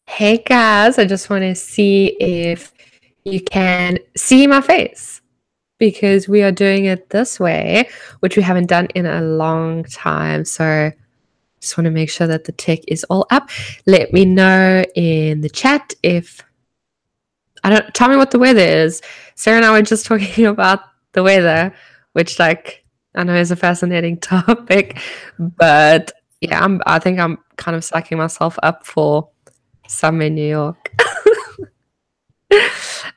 Hey guys, I just want to see if you can see my face because we are doing it this way, which we haven't done in a long time. So just want to make sure that the tech is all up. Let me know in the chat if I don't tell me what the weather is. Sarah and I were just talking about the weather, which I know is a fascinating topic, but yeah, I think I'm kind of psyching myself up for summer in New York.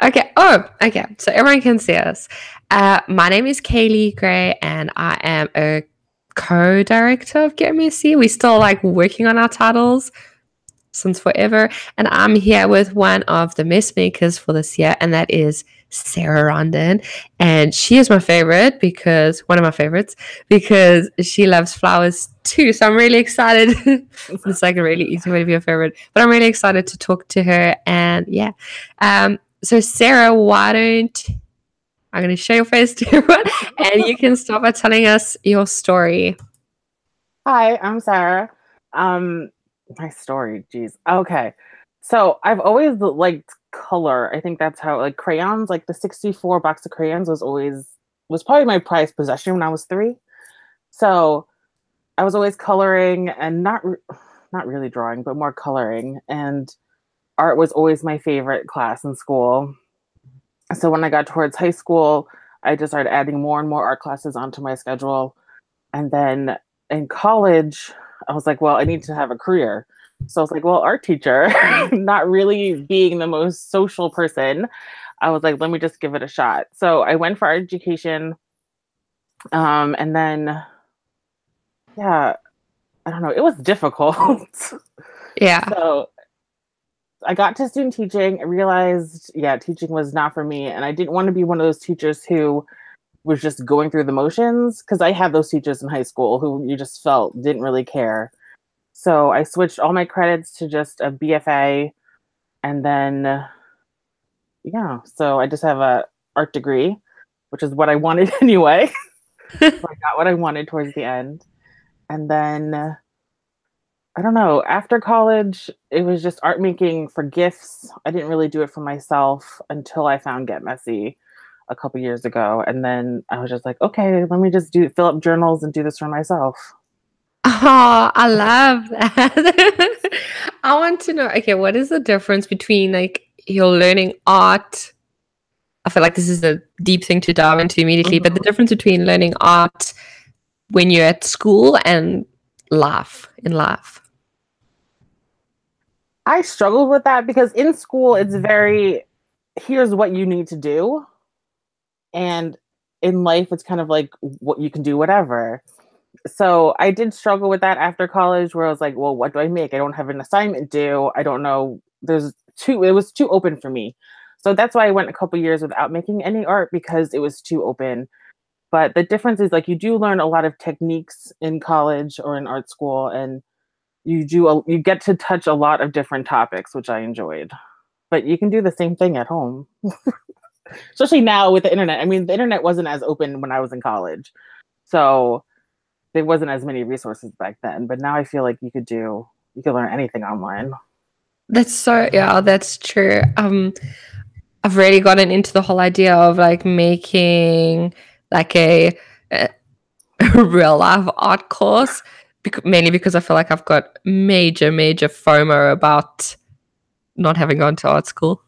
Okay. Oh, okay. So everyone can see us. My name is Kaylee Gray, and I am a co-director of Get Me See. We're still working on our titles since forever, and I'm here with one of the mess makers for this year, and that is Sarah Rondon. And she is my favorite because one of my favorites because she loves flowers too. So I'm really excited. It's like a really easy way to be a favorite, but I'm really excited to talk to her. And yeah, so Sarah, why don't I'm going to show your face to everyone, and you can start by telling us your story. Hi, I'm Sarah. My story, geez. Okay. So I've always liked color. I think that's how crayons, like the 64 box of crayons was probably my prized possession when I was 3. So I was always coloring and not really drawing, but more coloring. And art was always my favorite class in school. So when I got towards high school, I just started adding more and more art classes onto my schedule. And then in college, I was like, well, I need to have a career. So I was like, well, art teacher, not really being the most social person. I was like, let me just give it a shot. So I went for art education. And then, yeah, I don't know, it was difficult. Yeah. So I got to student teaching. I realized, yeah, teaching was not for me. And I didn't want to be one of those teachers who was just going through the motions, because I had those teachers in high school who you just felt didn't really care. So I switched all my credits to just a BFA, and then yeah, so I just have a art degree, which is what I wanted anyway. So I got what I wanted towards the end, and then I don't know. After college, it was just art making for gifts. I didn't really do it for myself until I found Get Messy a couple years ago, and then I was just like, okay, let me just fill up journals and do this for myself. Oh, I love that. I want to know, okay, what is the difference between you're learning art? I feel like this is a deep thing to dive into immediately, but the Mhm. difference between learning art when you're at school and in life. I struggled with that because in school it's very, here's what you need to do, and in life it's kind of like what you can do whatever. So I did struggle with that after college, where I was like, well, what do I make? I don't have an assignment due. I don't know. It was too open for me. So that's why I went a couple years without making any art, because it was too open. But the difference is, like, you do learn a lot of techniques in college or in art school, and you get to touch a lot of different topics, which I enjoyed. But you can do the same thing at home, especially now with the internet. I mean, the internet wasn't as open when I was in college, so there wasn't as many resources back then. But now I feel like you could learn anything online. Yeah, that's true. I've really gotten into the whole idea of making a real life art course, mainly because I feel like I've got major FOMO about not having gone to art school.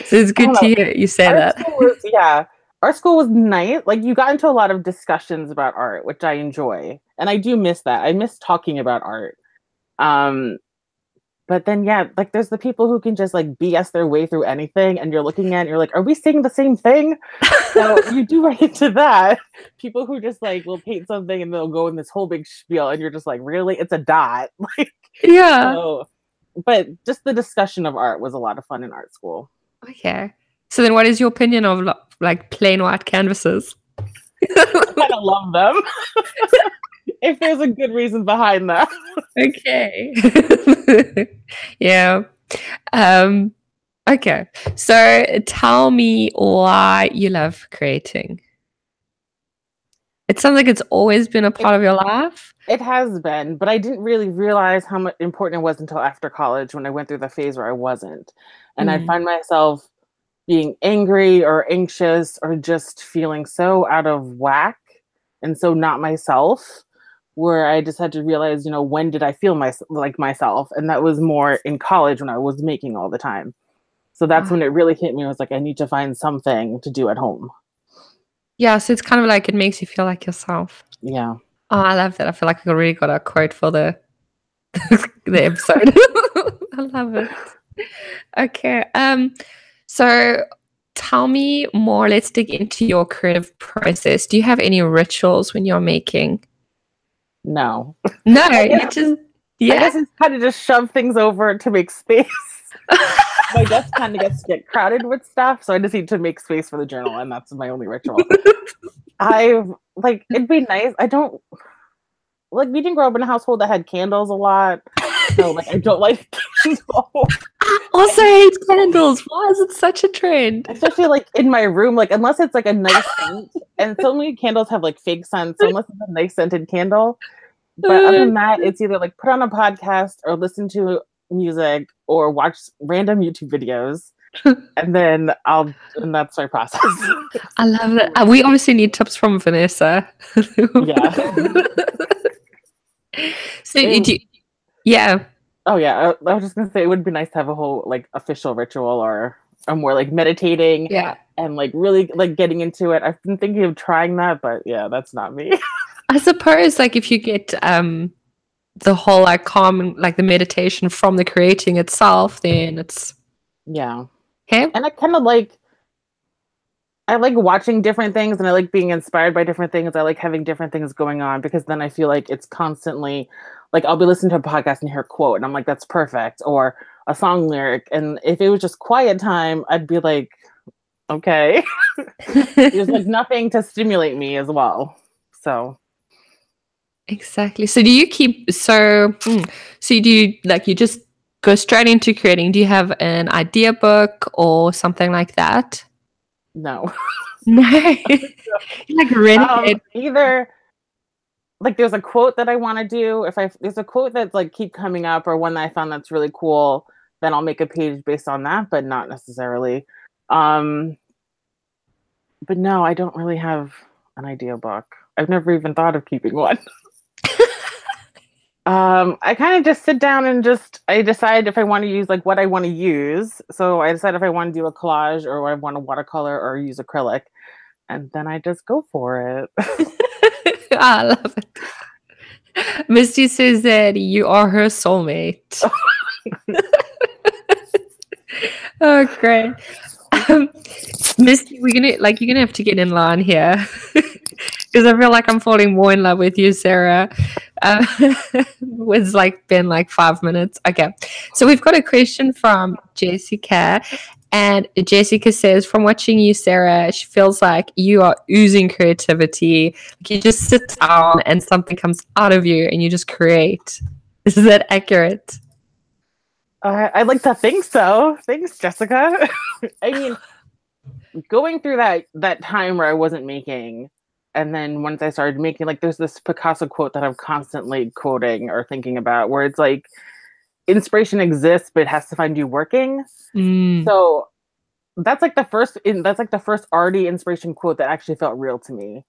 So it's I good don't to know. hear you say Art that. school was yeah. Art school was nice. Like, you got into a lot of discussions about art, which I enjoy, and I do miss that. I miss talking about art. Um, but then, yeah, like, there's the people who can just like BS their way through anything, and you're looking at it, and you're like, are we seeing the same thing? So you do run into that. People who just like will paint something and they'll go in this whole big spiel, and you're just like, really? It's a dot. Like, Yeah. so, but just the discussion of art was a lot of fun in art school. Okay. So then what is your opinion of plain white canvases? I kind of love them if there's a good reason behind that. Okay. Yeah. Um, okay. So tell me why you love creating. It sounds like it's always been a part of your life. It has been, but I didn't really realize how much important it was until after college when I went through the phase where I wasn't. And I'd Mm. find myself being angry or anxious or just feeling so out of whack and so not myself, where I just had to realize, when did I feel like myself? And that was more in college when I was making all the time. So that's when it really hit me. I was like, I need to find something to do at home. Yeah, so it's kind of like it makes you feel like yourself. Yeah. Oh, I love that. I feel like I really got a quote for the the episode. I love it. Okay. So tell me more. Let's dig into your creative process. Do you have any rituals when you're making? No. No, you just I guess it's kind of just shove things over to make space. My desk kind of gets crowded with stuff, so I just need to make space for the journal, and that's my only ritual. It'd be nice. I don't we didn't grow up in a household that had candles a lot, so I don't like candles. I also hate candles. Why is it such a trend? Especially in my room, unless it's a nice scent, and so many candles have fake scents, so unless it's a nice scented candle. But other than that, it's either put on a podcast or listen to music or watch random YouTube videos, and that's my process. I love it. We obviously need tips from Vanessa. Yeah. So yeah. Oh yeah, I was just gonna say it would be nice to have a whole official ritual or more meditating. Yeah. And really getting into it. I've been thinking of trying that, but yeah, that's not me. I suppose if you get the whole calm the meditation from the creating itself, then it's okay. And I kind of I like watching different things, and I like being inspired by different things. I like having different things going on, because then I feel like it's constantly I'll be listening to a podcast and hear a quote and I'm like, that's perfect, or a song lyric. And if it was just quiet time, I'd be like, okay. There's nothing to stimulate me as well. So exactly. So do you keep so do you you just go straight into creating? Do you have an idea book or something like that? No. No. Renegade. Either there's a quote that I want to do. If there's a quote that's keep coming up, or one that I found that's really cool, then I'll make a page based on that, but not necessarily. But no, I don't really have an idea book. I've never even thought of keeping one. I kind of just sit down and I decide if I want to use what I want to use. So I decide if I want to do a collage or I want to watercolor or use acrylic, and then I just go for it. I love it. Misty says that you are her soulmate. Oh, great. Misty, you're gonna have to get in line here, because I feel like I'm falling more in love with you, Sarah. It's been 5 minutes. Okay, so we've got a question from Jessica, and Jessica says, from watching you, Sarah, she feels like you are oozing creativity. You just sit down and something comes out of you and you just create. Is that accurate? I'd like to think so. Thanks, Jessica. I mean, going through that time where I wasn't making, and then once I started making, there's this Picasso quote that I'm constantly quoting or thinking about, where it's inspiration exists, but it has to find you working. So that's the first arty inspiration quote that actually felt real to me.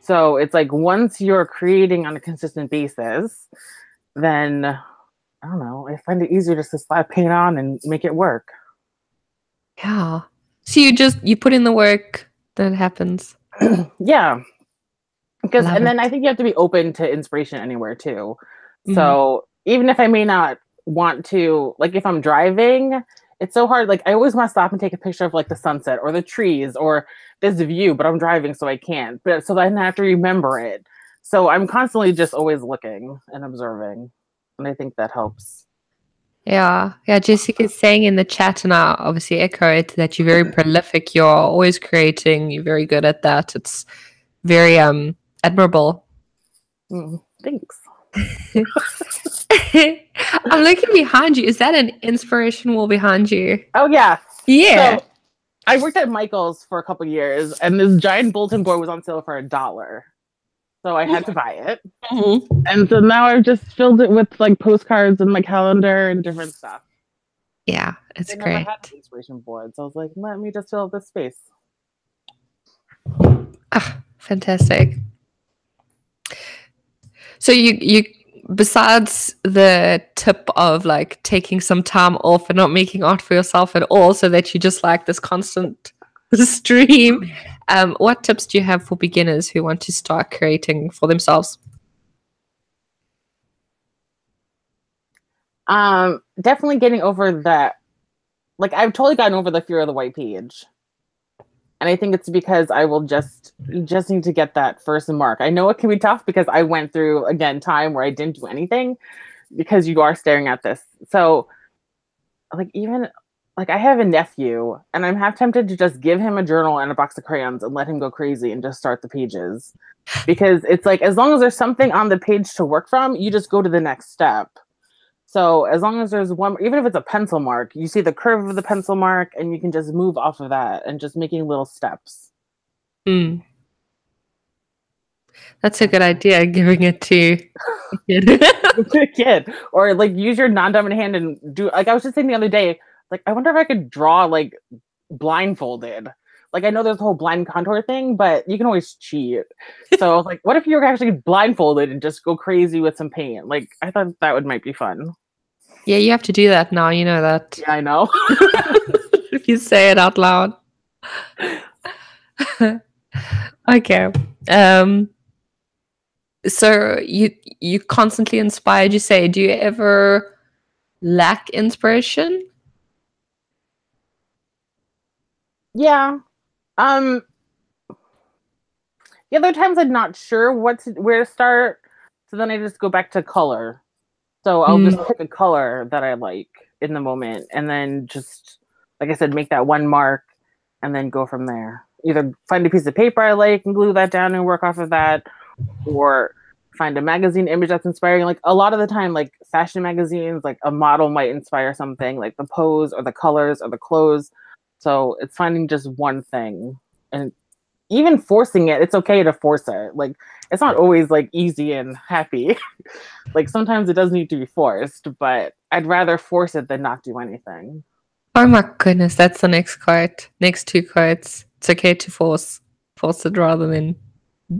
So it's once you're creating on a consistent basis, then I don't know, I find it easier just to slap paint on and make it work. Yeah. So you put in the work, then it happens. Yeah. Then I think you have to be open to inspiration anywhere too. So even if I may not want to, if I'm driving, it's so hard. I always want to stop and take a picture of the sunset or the trees or this view, but I'm driving, so I can't. But so then I have to remember it. So I'm constantly just always looking and observing. And I think that helps. Yeah. Jessica's saying in the chat, and I obviously echo it, that you're very prolific. You're always creating. You're very good at that. It's very admirable. Thanks. I'm looking behind you. Is that an inspiration wall behind you? Oh yeah. Yeah. So I worked at Michael's for a couple years, and this giant bulletin board was on sale for $1. So I had to buy it. Mhm. And so now I've just filled it with like postcards and my calendar and different stuff. Yeah, it's I never had great. an inspiration board. So I was like, let me just fill up this space. Ah, fantastic. So you besides the tip of like taking some time off and not making art for yourself at all, so that you just like this constant stream, what tips do you have for beginners who want to start creating for themselves? Definitely getting over that. Like I've totally gotten over the fear of the white page. And I think it's because you just need to get that first mark. I know it can be tough because I went through again time where I didn't do anything because you are staring at this. So like even like I have a nephew and I'm half tempted to just give him a journal and a box of crayons and let him go crazy and just start the pages. Because it's like as long as there's something on the page to work from, you just go to the next step. So as long as there's one, even if it's a pencil mark, you see the curve of the pencil mark and you can just move off of that and just making little steps. Mm. That's a good idea, giving it to a kid. A kid. Or like use your non-dominant hand and do like I was just saying the other day, like I wonder if I could draw like blindfolded. Like I know there's a whole blind contour thing, but you can always cheat. So I was like, what if you were actually blindfolded and just go crazy with some paint? Like I thought that would might be fun. Yeah, you have to do that now. You know that. Yeah, I know. If you say it out loud. Okay. So you constantly inspired, you say. Do you ever lack inspiration? Yeah. Um the other times I'm not sure where to start. So then I just go back to color. So I'll just pick a color that I like in the moment and then just like I said, make that one mark and then go from there. Either find a piece of paper I like and glue that down and work off of that, or find a magazine image that's inspiring. Like a lot of the time, like fashion magazines, like a model might inspire something, like the pose or the colors or the clothes. So it's finding just one thing and even forcing it. It's okay to force it. Like it's not always like easy and happy. Like sometimes it does need to be forced, but I'd rather force it than not do anything. Oh my goodness, that's the next quote. Next two quotes. It's okay to force it rather than.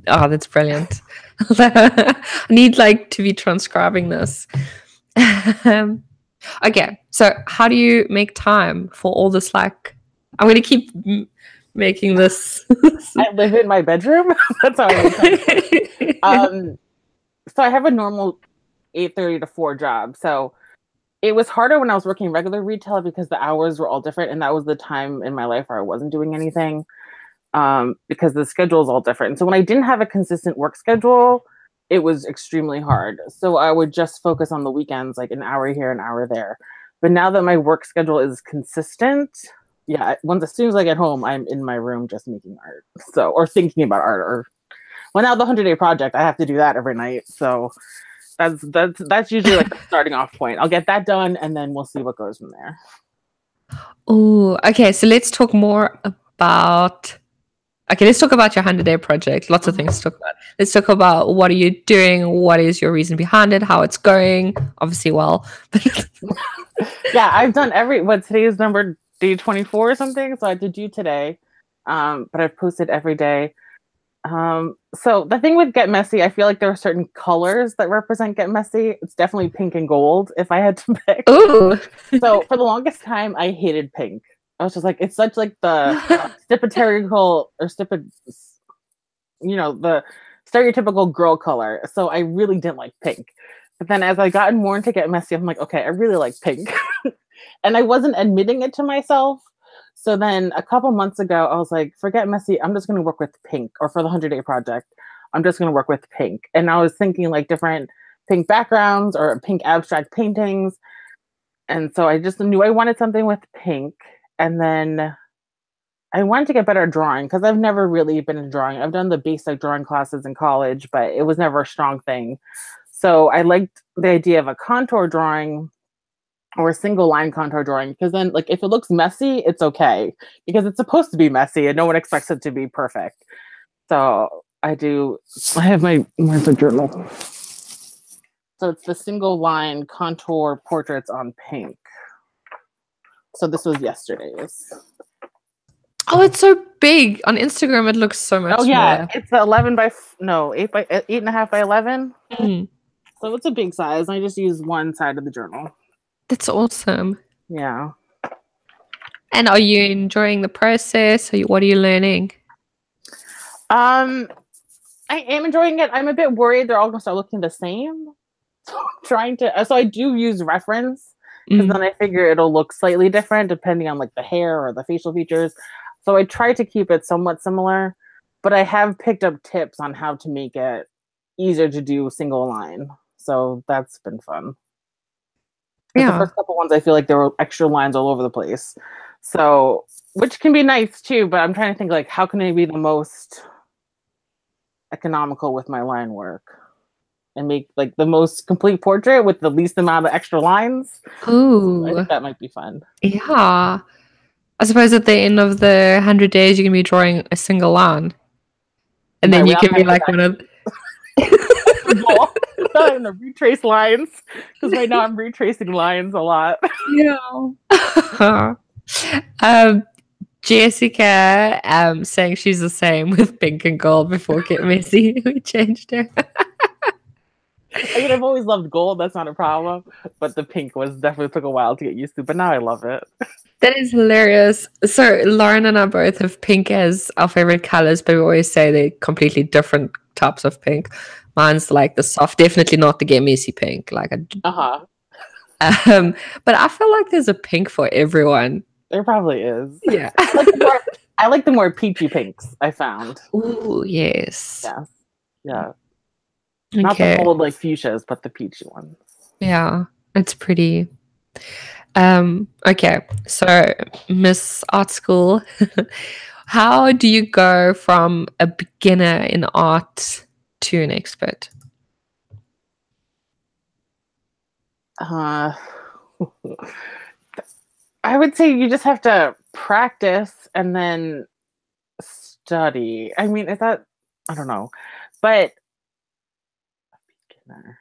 Oh, that's brilliant. I need like to be transcribing this. Okay, so how do you make time for all this? Like, I'm gonna keep making this. I live in my bedroom. That's how I make time. So I have a normal 8:30 to 4 job. So it was harder when I was working regular retail because the hours were all different, and that was the time in my life where I wasn't doing anything because the schedule is all different. And so when I didn't have a consistent work schedule, it was extremely hard. So I would just focus on the weekends, like an hour here, an hour there. But now that my work schedule is consistent, yeah, once as soon as I get home, I'm in my room just making art. So or thinking about art. Or well, now the 100-day project, I have to do that every night. So that's usually like the starting off point. I'll get that done, and then we'll see what goes from there. Oh, okay. So let's talk more about. Okay, let's talk about your 100-day project. Lots of things to talk about. Let's talk about what are you doing? What is your reason behind it? How it's going? Obviously, well. Yeah, I've done today is number day 24 or something. So I did do today, but I've posted every day. So the thing with Get Messy, I feel like there are certain colors that represent Get Messy. It's definitely pink and gold if I had to pick. Ooh. So for the longest time, I hated pink. I was just like, it's such like the stereotypical the stereotypical girl color. So I really didn't like pink. But then as I gotten more into Get Messy, I'm like, okay, I really like pink. And I wasn't admitting it to myself. So then a couple months ago, I was like, forget Messy. I'm just going to work with pink. Or for the 100-day project, I'm just going to work with pink. And I was thinking like different pink backgrounds or pink abstract paintings. And so I just knew I wanted something with pink. And then I wanted to get better at drawing because I've never really been in drawing. I've done the basic drawing classes in college, but it was never a strong thing. So I liked the idea of a contour drawing or a single line contour drawing because then like if it looks messy, it's okay because it's supposed to be messy and no one expects it to be perfect. So I have where's the journal? So it's the single line contour portraits on pink. So this was yesterday's. Oh, it's so big. On Instagram, it looks so much smaller. It's the 8.5 by 11. Mm. So it's a big size. I just use one side of the journal. That's awesome. Yeah. And are you enjoying the process? What are you learning? I am enjoying it. I'm a bit worried they're all going to start looking the same. So I do use reference because then I figure it'll look slightly different depending on like the hair or the facial features. So I try to keep it somewhat similar, but I have picked up tips on how to make it easier to do single line. So that's been fun. Yeah. The first couple ones, I feel like there were extra lines all over the place. So, which can be nice too, but I'm trying to think like, how can I be the most economical with my line work and make like the most complete portrait with the least amount of extra lines? Ooh. I think that might be fun. Yeah. I suppose at the end of the 100 days, you can be drawing a single line. And then you can be like one of... I'm going to retrace lines because right now I'm retracing lines a lot. Yeah. Jessica saying she's the same with pink and gold before Get Messy. We changed her. I mean, I've always loved gold. That's not a problem. But the pink definitely took a while to get used to. But now I love it. That is hilarious. So Lauren and I both have pink as our favorite colors, but we always say they're completely different types of pink. Mine's like the soft, definitely not the Get Messy pink. Like but I feel like there's a pink for everyone. There probably is. Yeah. I like the more peachy pinks I found. Ooh, yes. Yeah. Okay. Not the bold like fuchsias, but the peachy ones. Yeah, it's pretty. Okay, so Miss Art School, how do you go from a beginner in art to an expert? I would say you just have to practice and then study. I mean, I don't know, but beginner.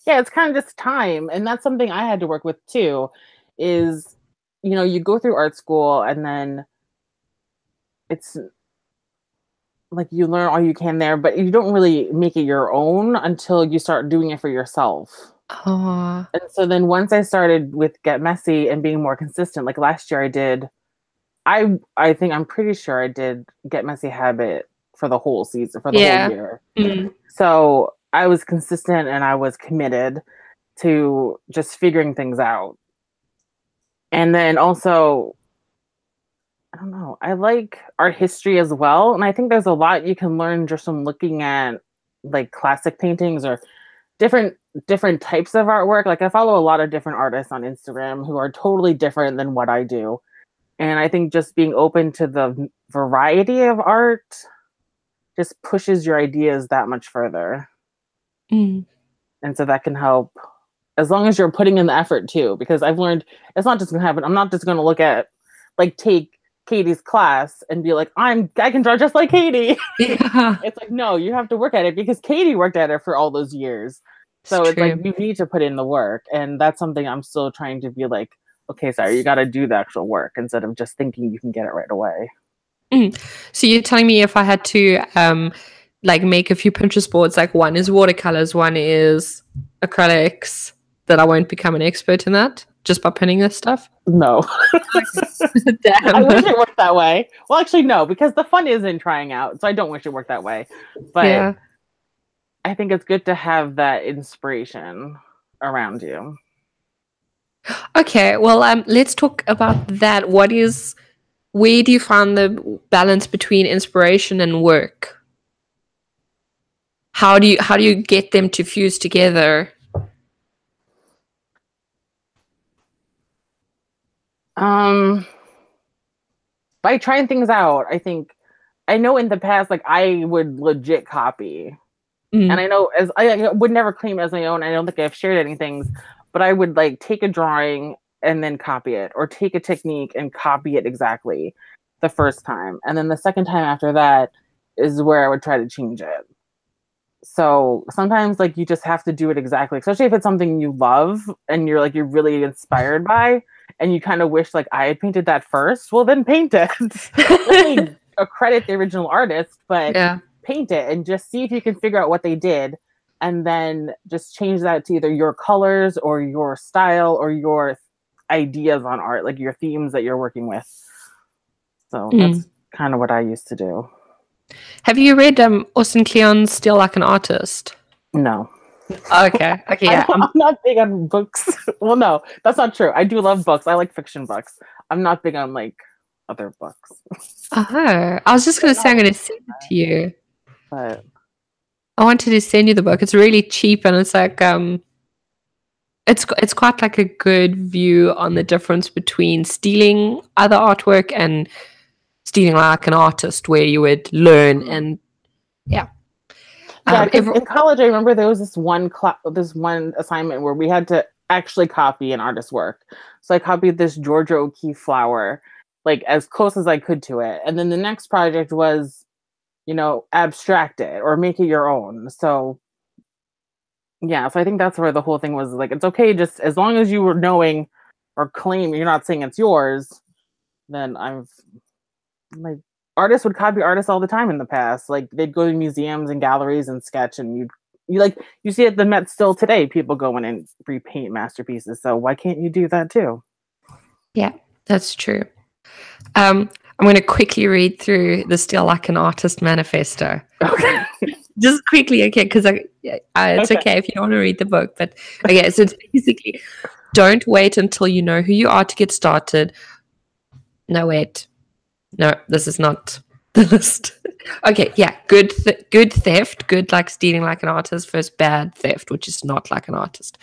Yeah, it's kind of just time, and that's something I had to work with too. Is you go through art school and then it's like you learn all you can there, but you don't really make it your own until you start doing it for yourself. Oh. And so then once I started with Get Messy and being more consistent, like last year I think I'm pretty sure I did Get Messy Habit for the whole season, for the whole year. Mm-hmm. So I was consistent and I was committed to just figuring things out. And then also, I don't know, I like art history as well. And I think there's a lot you can learn just from looking at like classic paintings or different types of artwork. Like I follow a lot of different artists on Instagram who are totally different than what I do. And I think just being open to the variety of art just pushes your ideas that much further. And so that can help as long as you're putting in the effort too, because I've learned it's not just going to happen. I'm not just going to look at take Katie's class and be like, I can draw just like Katie. Yeah. It's like, no, you have to work at it because Katie worked at it for all those years. So it's like, you need to put in the work. And that's something I'm still trying to be like, okay, sorry, you got to do the actual work instead of just thinking you can get it right away. So you're telling me if I had to make a few Pinterest boards, like one is watercolors, one is acrylics, that I won't become an expert in that just by pinning this stuff? No. Damn. I wish it worked that way. Well, actually, no, because the fun is in trying out. So I don't wish it worked that way. But yeah. I think it's good to have that inspiration around you. Okay, well, let's talk about that. Where do you find the balance between inspiration and work? How do you get them to fuse together? By trying things out. I know in the past, like I would legit copy. And I know I would never claim it as my own. I don't think I've shared anything, but I would take a drawing and then copy it, or take a technique and copy it exactly the first time. And then the second time after that is where I would try to change it. So sometimes like you just have to do it exactly, especially if it's something you love and you're really inspired by, and you kind of wish like I had painted that first. Well, then paint it. Really credit the original artist, but paint it and just see if you can figure out what they did, and then just change that to either your colors or your style or your ideas on art, like your themes that you're working with. So that's kind of what I used to do. Have you read Austin Kleon's Still Like an Artist? No. Okay. Yeah. I'm not big on books. Well, no, that's not true. I do love books. I like fiction books. I'm not big on like other books. Oh, I was just going to say I'm going to send it to you. But I wanted to send you the book. It's really cheap, and it's like it's quite like a good view on the difference between stealing other artwork and stealing like an artist, where you would learn and in college, I remember there was this one assignment where we had to actually copy an artist's work. So I copied this Georgia O'Keeffe flower, like as close as I could to it. And then the next project was, abstract it or make it your own. So yeah, so I think that's where the whole thing was like, it's okay, just as long as you were knowing or claim you're not saying it's yours, then like artists would copy artists all the time in the past. Like they'd go to museums and galleries and sketch, and you see at the Met still today, people go in and repaint masterpieces. So why can't you do that too? Yeah, that's true. I'm going to quickly read through the Still Like an Artist manifesto. Okay. Just quickly, okay, because it's okay if you don't want to read the book. But okay, so it's basically, don't wait until you know who you are to get started. No, wait. No, this is not the list. Okay, yeah, good theft, good like stealing like an artist versus bad theft, which is not like an artist.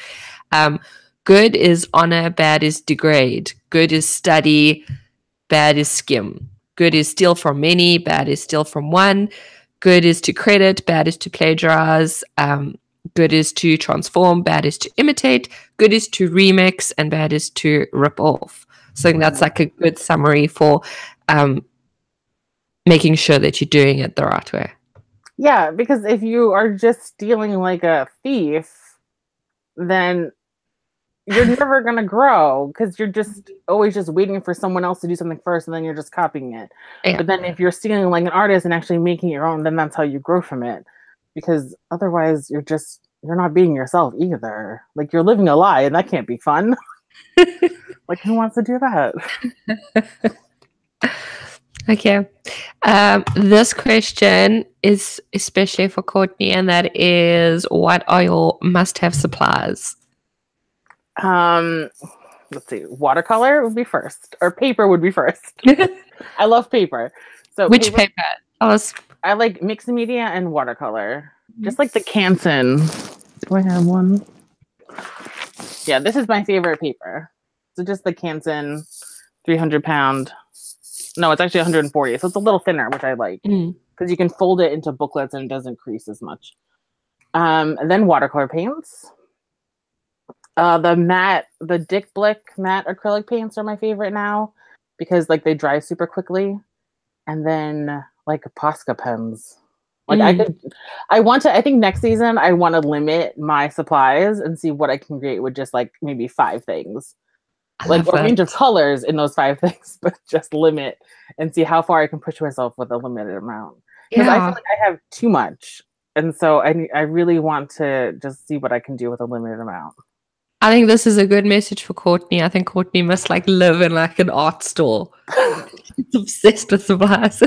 Good is honor, bad is degrade. Good is study, bad is skim. Good is steal from many, bad is steal from one. Good is to credit, bad is to plagiarize. Good is to transform, bad is to imitate. Good is to remix, and bad is to rip off. So I think that's like a good summary for making sure that you're doing it the right way. Yeah, because if you are just stealing like a thief, then you're never going to grow, because you're just always just waiting for someone else to do something first, and then you're just copying it. Yeah. But then if you're stealing like an artist and actually making your own, then that's how you grow from it. Because otherwise you're not being yourself either. Like you're living a lie, and that can't be fun. Like who wants to do that? Okay. This question is especially for Courtney, and that is, what are your must-have supplies? Let's see. Watercolor would be first, or paper would be first. I love paper. So which paper? I like mixed media and watercolor. Just like the Canson. Do I have one? Yeah, this is my favorite paper. So just the Canson 300 pound. No, it's actually 140. So it's a little thinner, which I like, because you can fold it into booklets and it doesn't crease as much. And then watercolor paints. The Dick Blick matte acrylic paints are my favorite now, because like they dry super quickly. And then like Posca pens. Like I think next season I want to limit my supplies and see what I can create with just like maybe 5 things. Like a range of colors in those 5 things, but just limit and see how far I can push myself with a limited amount. Because I feel like I have too much. And so I really want to just see what I can do with a limited amount. I think this is a good message for Courtney. I think Courtney must like live in like an art store. She's obsessed with supplies.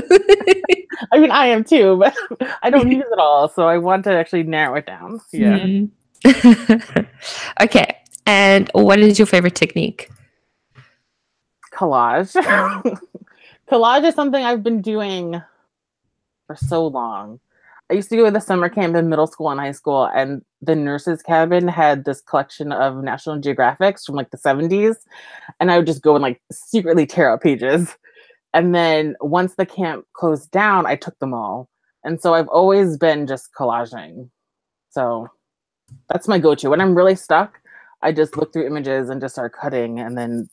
I mean, I am too, but I don't use it all. So I want to actually narrow it down. Yeah. Okay. And what is your favorite technique? Collage. Collage is something I've been doing for so long. I used to go to the summer camp in middle school and high school, and the nurses' cabin had this collection of National Geographics from like the 70s, and I would just go and like secretly tear out pages. And then once the camp closed down, I took them all. And so I've always been just collaging. So that's my go-to. When I'm really stuck, I just look through images and just start cutting and then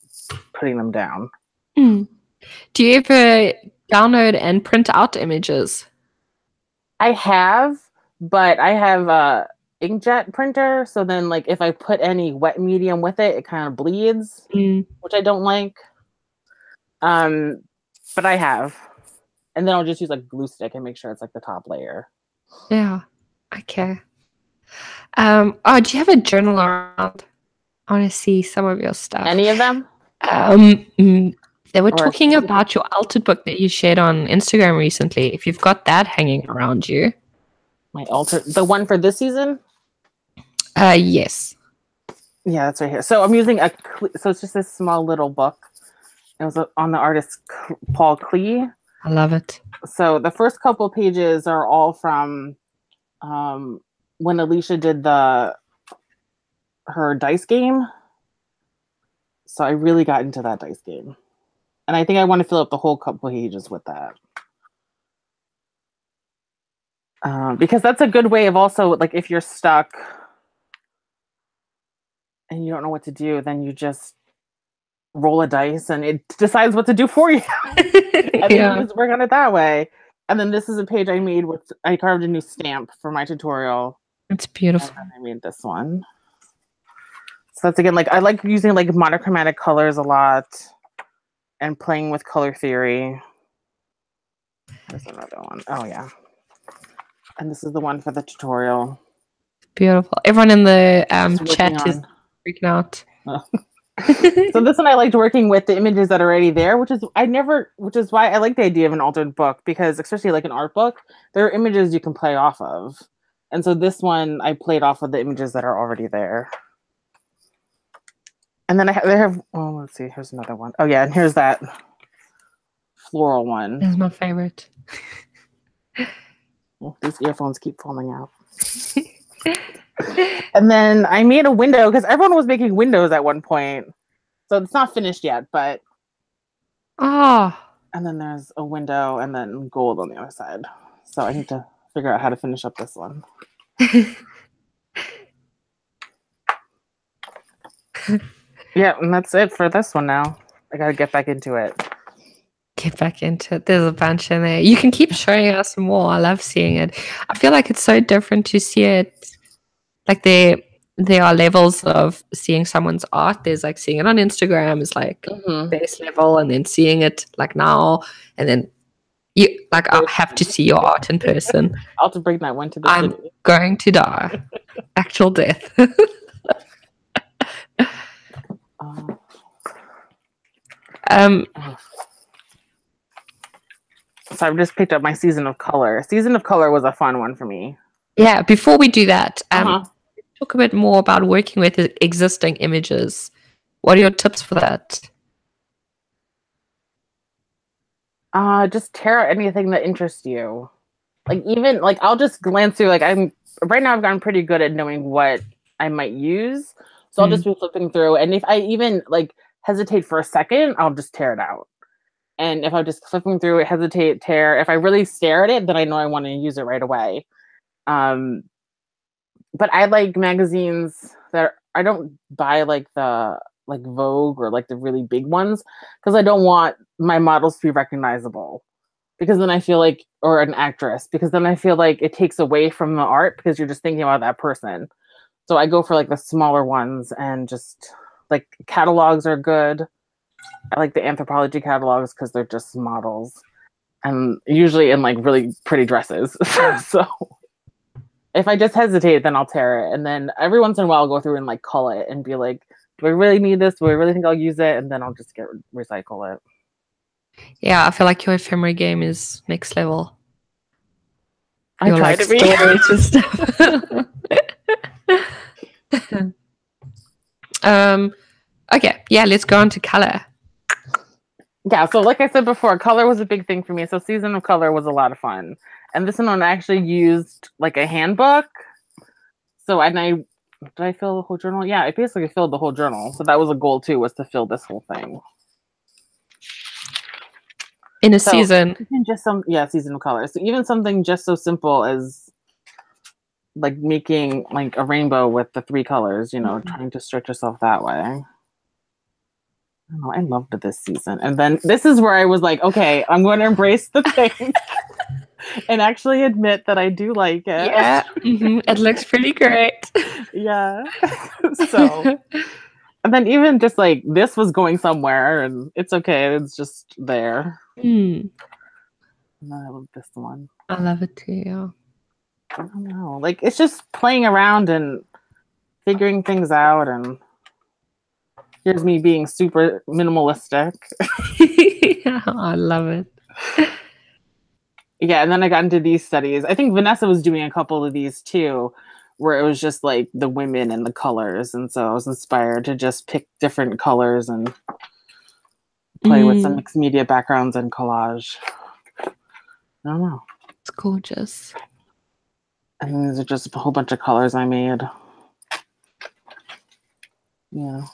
putting them down. Do you ever download and print out images? I have, but I have a inkjet printer. So then, like, if I put any wet medium with it, it kind of bleeds, which I don't like. But I have, and then I'll just use like glue stick and make sure it's like the top layer. Yeah. Okay. Oh, do you have a journal around? I want to see some of your stuff. Any of them? They were talking about your altered book that you shared on Instagram recently. If you've got that hanging around you. My altered, the one for this season? Yes. Yeah, that's right here. So I'm using so it's just this small little book. It was on the artist Paul Klee. I love it. So the first couple pages are all from when Alicia did her dice game. So I really got into that dice game. And I think I want to fill up the whole couple pages with that. Because that's a good way of also, like, if you're stuck and you don't know what to do, then you just roll a dice and it decides what to do for you. And then you just work on it that way. And then this is a page I made I carved a new stamp for my tutorial. It's beautiful. And I made this one. So that's, again, like, I like using like monochromatic colors a lot and playing with color theory. There's another one. Oh yeah. And this is the one for the tutorial. Beautiful. Everyone in the chat is freaking out. Oh. So this one I liked working with the images that are already there, which is why I like the idea of an altered book, because especially like an art book, there are images you can play off of. And so this one I played off of the images that are already there. And then they have, oh, let's see, here's another one. Oh yeah, and here's that floral one. This is my favorite. Oh, these earphones keep falling out. And then I made a window because everyone was making windows at one point. So it's not finished yet, but. Oh. And then there's a window and then gold on the other side. So I need to figure out how to finish up this one. Yeah, and that's it for this one now. I gotta get back into it. Get back into it. There's a bunch in there. You can keep showing us more. I love seeing it. I feel like it's so different to see it. Like there are levels of seeing someone's art. There's like seeing it on Instagram is like base level, and then seeing it like now, and then you like I have to see your art in person. I'll have to bring that one to the I'm city. Going to die. Actual death. So I've just picked up my Season of Color. Season of Color was a fun one for me. Yeah, before we do that, talk a bit more about working with existing images. What are your tips for that? Just tear out anything that interests you. Like, even like I'll just glance through, like right now I've gotten pretty good at knowing what I might use. So I'll just be flipping through, and if I even like hesitate for a second, I'll just tear it out. And if I'm just flipping through it, hesitate, tear, if I really stare at it, then I know I want to use it right away. But I like magazines that I don't buy like the Vogue or like the really big ones, because I don't want my models to be recognizable. Because then I feel like, or an actress, because then I feel like it takes away from the art because you're just thinking about that person. So I go for like the smaller ones, and just like catalogs are good. I like the anthropology catalogs because they're just models, and usually in like really pretty dresses. So if I just hesitate, then I'll tear it. And then every once in a while I'll go through and like cull it and be like, do I really need this? Do I really think I'll use it? And then I'll just recycle it. Yeah, I feel like your ephemera game is next level. I try to be. Storage and stuff. Okay, yeah, let's go on to color. Yeah, so like I said before, color was a big thing for me. So Season of Color was a lot of fun. And this one I actually used like a handbook. So did I fill the whole journal? Yeah, I basically filled the whole journal. So that was a goal too, was to fill this whole thing. In a season. Just Season of Color. So even something just so simple as like making like a rainbow with the 3 colors, trying to stretch yourself that way. I loved this season. And then this is where I was like, okay, I'm going to embrace the thing. and actually admit that I do like it. Yeah, it looks pretty great. Yeah. So, and then even just like this was going somewhere, and it's okay. It's just there. Mm, And I love this one. I love it too. Yeah. I don't know. Like it's just playing around and figuring things out, and here's me being super minimalistic. Yeah, I love it. Yeah, and then I got into these studies. I think Vanessa was doing a couple of these too, where it was just like the women and the colors, and so I was inspired to just pick different colors and play with some mixed media backgrounds and collage. I don't know. It's gorgeous. And these are just a whole bunch of colors I made. Yeah.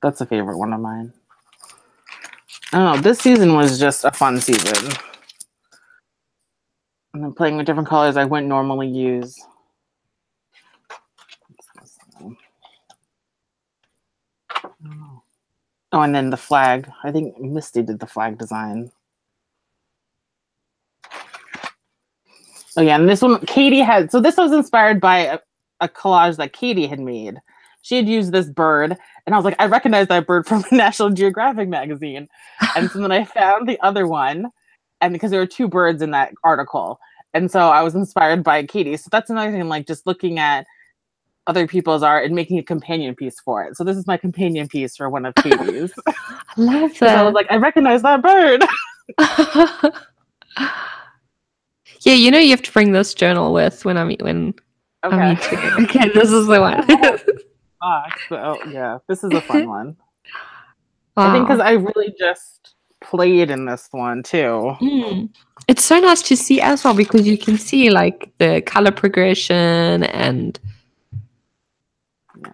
That's a favorite one of mine. I don't know. This season was just a fun season. And I'm playing with different colors I wouldn't normally use. Oh, and then the flag. I think Misty did the flag design. Oh yeah, and this one Katie had. So this was inspired by a collage that Katie had made. She had used this bird, and I was like, I recognize that bird from a National Geographic magazine. And so then I found the other one, and because there were two birds in that article, and so I was inspired by Katie. So that's another thing, like just looking at other people's art and making a companion piece for it. So this is my companion piece for one of Katie's. I love that. I was like, I recognize that bird. Yeah, you know you have to bring this journal with when I meet Okay. Okay, this is the one. So yeah, this is a fun one. Wow. I think because I really just played in this one too. It's so nice to see as well because you can see like the color progression and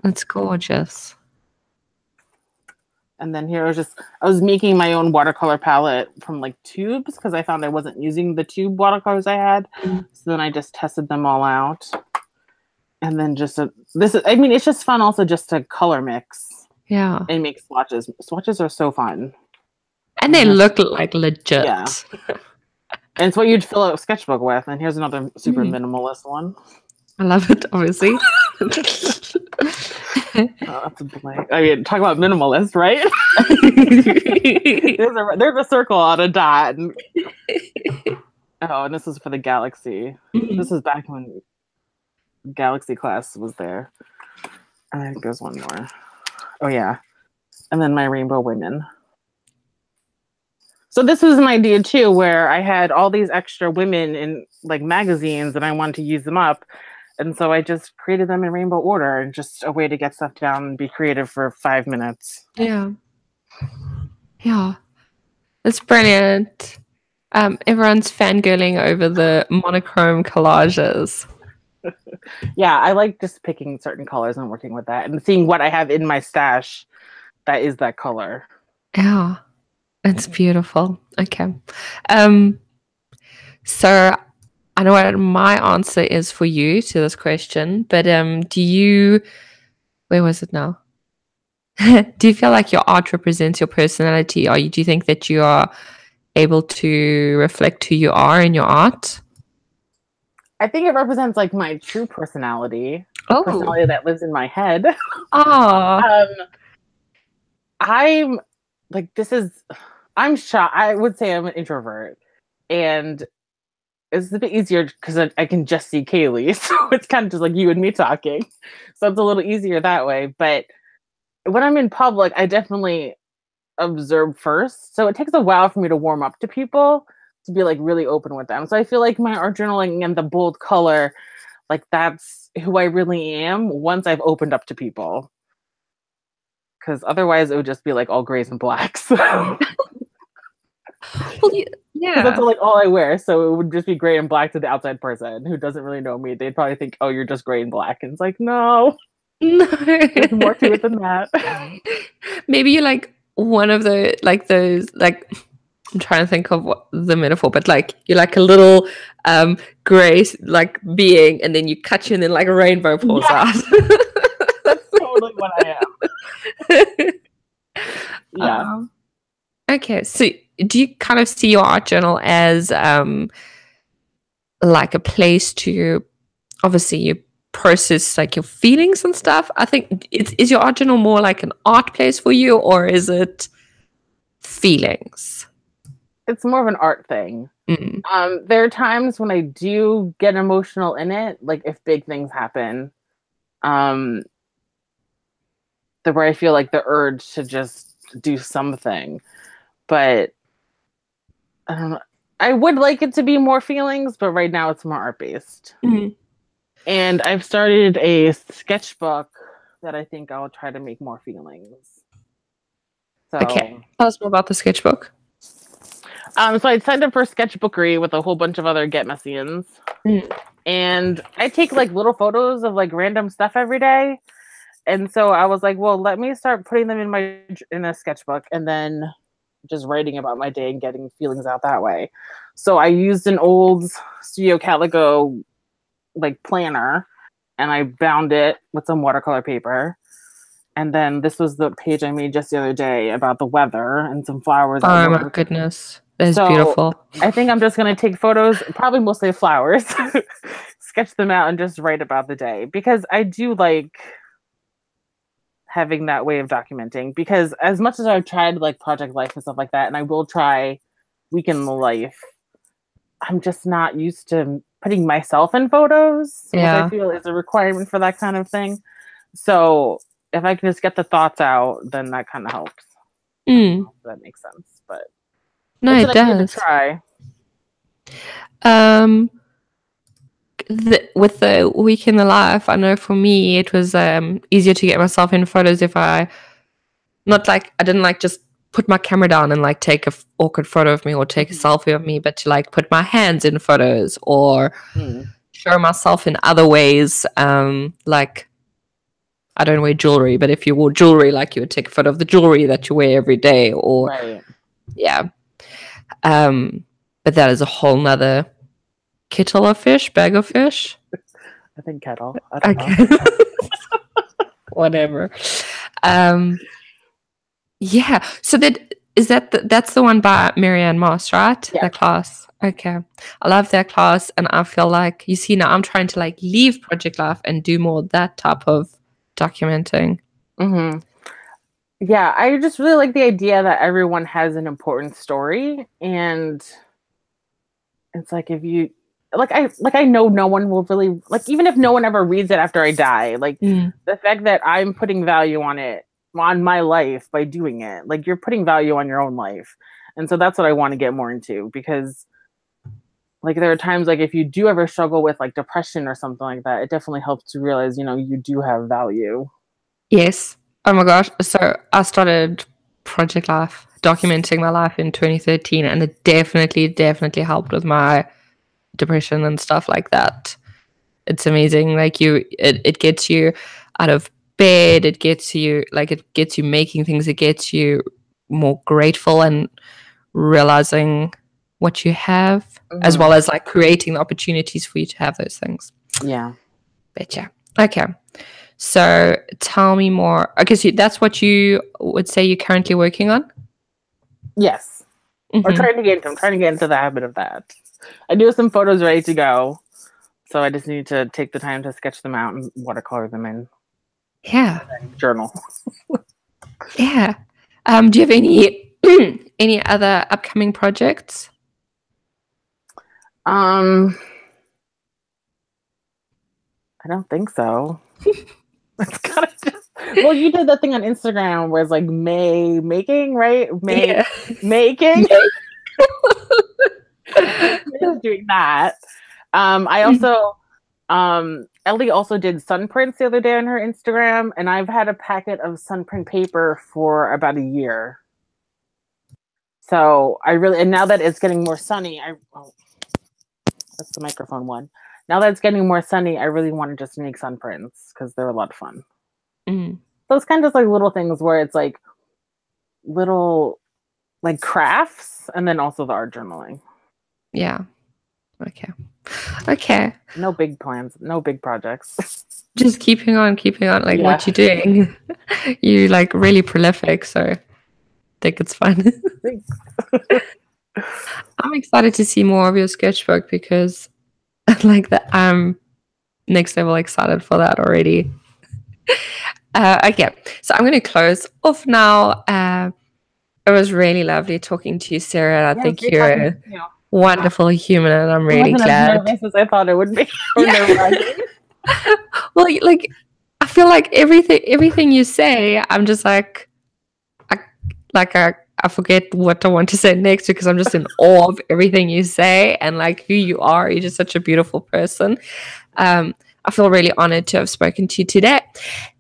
it's gorgeous. And then here I was making my own watercolor palette from like tubes because I found I wasn't using the tube watercolors I had. So then I just tested them all out. And then it's just fun also just to color mix. Yeah. And make swatches. Swatches are so fun. And they look like legit. Yeah. And it's what you'd fill out a sketchbook with. And here's another super minimalist one. I love it, obviously. That's a blank. I mean, talk about minimalist, right? there's a circle on a dot. And this is for the Galaxy. This is back when Galaxy class was there. I think there's one more. Oh yeah. And then my Rainbow Women. So this was an idea too, where I had all these extra women in like magazines and I wanted to use them up. And so I just created them in rainbow order and just a way to get stuff down and be creative for 5 minutes. Yeah. Yeah. It's brilliant. Everyone's fangirling over the monochrome collages. Yeah, I like just picking certain colors and working with that and seeing what I have in my stash that is that color. Yeah. It's beautiful. Okay. So I know what my answer is for you to this question, but where was it now? Do you feel like your art represents your personality, or do you think that you are able to reflect who you are in your art? I think it represents like my true personality, personality that lives in my head. I'm shy. I would say I'm an introvert, and it's a bit easier because I can just see Kaylee, so it's kind of just like you and me talking. So it's a little easier that way. But when I'm in public, I definitely observe first. So it takes a while for me to warm up to people, to be like really open with them. So I feel like my art journaling and the bold color, like that's who I really am once I've opened up to people. Because otherwise it would just be like all grays and blacks. Well, yeah, that's like all I wear, so it would just be gray and black to the outside person who doesn't really know me. They'd probably think, "Oh, you're just gray and black," and it's like, no, there's more to it than that. Maybe you're like one of the those I'm trying to think of what the metaphor, but like you're like a little gray like being, and then you cut you, and then like a rainbow pours out. That's totally what I am. Yeah. Okay, so do you kind of see your art journal as like a place to, obviously you process like your feelings and stuff. I think is your art journal more like an art place for you, or is it feelings? It's more of an art thing. Mm. There are times when I do get emotional in it, like if big things happen, where I feel like the urge to just do something. But I don't know. I would like it to be more feelings, but right now it's more art based. Mm. And I've started a sketchbook that I think I'll try to make more feelings. Okay, So, tell us more about the sketchbook. so I signed up for Sketchbookery with a whole bunch of other Get Messians. Mm. And I take like little photos of like random stuff every day. And so I was like, well, let me start putting them in a sketchbook and then just writing about my day and getting feelings out that way. So I used an old Studio Calico like planner and I bound it with some watercolor paper. And then this was the page I made just the other day about the weather and some flowers. Oh my goodness, that is So beautiful. I think I'm just going to take photos, probably mostly of flowers, sketch them out and just write about the day, because I do like having that way of documenting, because as much as I've tried like project life and stuff like that, and I will try weekend life, I'm just not used to putting myself in photos, which I feel is a requirement for that kind of thing. So if I can just get the thoughts out, then that kind of helps. Mm. That makes sense, but No, it's it an idea does. to try. With the week in the life, I know for me it was easier to get myself in photos if I didn't like just put my camera down and like take a awkward photo of me or take a selfie of me, but to like put my hands in photos or show myself in other ways. Like I don't wear jewelry, but if you wore jewelry, like you would take a photo of the jewelry that you wear every day, or yeah. But that is a whole nother kettle of fish, bag of fish. I think kettle. I don't know. Whatever. Yeah. So that's the one by Marianne Moss, right? Yeah. That class. Okay. I love that class, and I feel like, you see, now I'm trying to like leave Project Life and do more of that type of documenting. Yeah, I just really like the idea that everyone has an important story, and it's like, if you I know no one will really, like, even if no one ever reads it after I die, like the fact that I'm putting value on it, on my life, by doing it, like, you're putting value on your own life. And so that's what I want to get more into, because like there are times, like if you do ever struggle with like depression or something like that, it definitely helps to realize, you do have value. Yes. Oh my gosh. So I started Project Life, documenting my life in 2013, and it definitely helped with my depression and stuff like that. It's amazing. Like it gets you out of bed, it gets you making things, it gets you more grateful and realizing what you have, as well as like creating the opportunities for you to have those things. Yeah. Betcha. Okay. So tell me more. Okay, so that's what you would say you're currently working on? Yes. Or trying to get into the habit of that. I do have some photos ready to go, so I just need to take the time to sketch them out and watercolor them in. Yeah. Journal. Yeah. Do you have any any other upcoming projects? I don't think so. It's kind of just, well, you did that thing on Instagram where it's like May making, right? May making. Doing that. I also Ellie also did sunprints the other day on her Instagram, and I've had a packet of sunprint paper for about a year. So and now that it's getting more sunny, that's the microphone one. Now that it's getting more sunny, I really want to just make sunprints because they're a lot of fun. So it's kind of just like little things where it's like little like crafts, and then also the art journaling. Yeah. Okay. No big plans, no big projects. Just keeping on like what you're doing. You like really prolific, so I think it's fun. I'm excited to see more of your sketchbook, because Like that, I'm next level excited for that already. Okay, so I'm going to close off now. It was really lovely talking to you, Sarah. I Yeah, it's think great you're talking a to you. wonderful human, and I'm It really wasn't as glad. nervous as I thought it would be. Or Yeah. nerve-wracking. Well, like I feel like everything you say, I'm just like, I forget what I want to say next because I'm just in awe of everything you say and like who you are. You're just such a beautiful person. I feel really honored to have spoken to you today.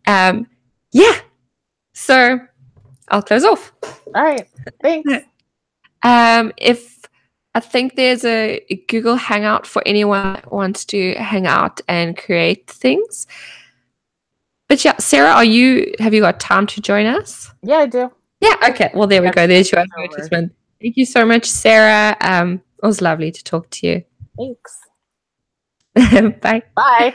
Yeah. So I'll close off. All right. Thanks. If I think there's a Google Hangout for anyone that wants to hang out and create things. But yeah, Sarah, have you got time to join us? Yeah, I do. Yeah, okay. Well, there we go. There's your advertisement. Thank you so much, Sarah. It was lovely to talk to you. Thanks. Bye. Bye.